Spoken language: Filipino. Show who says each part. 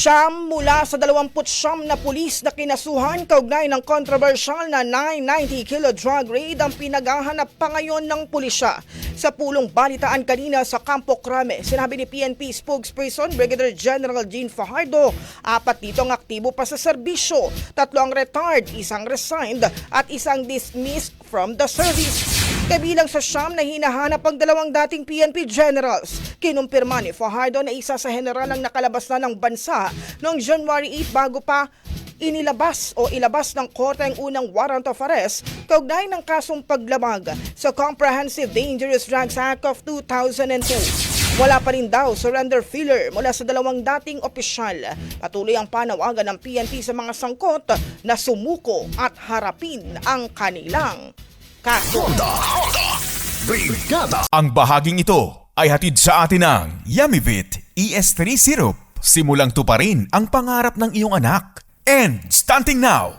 Speaker 1: Siyam mula sa 29 na pulis na kinasuhan kaugnay ng kontrobersyal na 990 kilo drug raid ang pinaghahanap pa ngayon ng pulisya. Sa pulong balitaan kanina sa Campo Crame, sinabi ni PNP spokesperson Brigadier General Jean Fajardo, 4 ditong aktibo pa sa serbisyo, 3 ang retired, 1 resigned at 1 dismissed from the service. Kabilang sa siyam na hinahanap ang 2 dating PNP generals. Kinumpirma ni Fajardo na isa sa general ang nakalabas na ng bansa noong January 8 bago pa ilabas ng korte ang unang warrant of arrest kaugnay ng kasong paglamag sa Comprehensive Dangerous Drugs Act of 2002. Wala pa rin daw surrender filler mula sa 2 dating opisyal. Patuloy ang panawagan ng PNP sa mga sangkot na sumuko at harapin ang kanilang kaso.
Speaker 2: Brigada. Ang bahaging ito ay hatid sa atin ng Yummy-Vit ES3 Syrup. Simulang tuparin ang pangarap ng iyong anak. And starting now,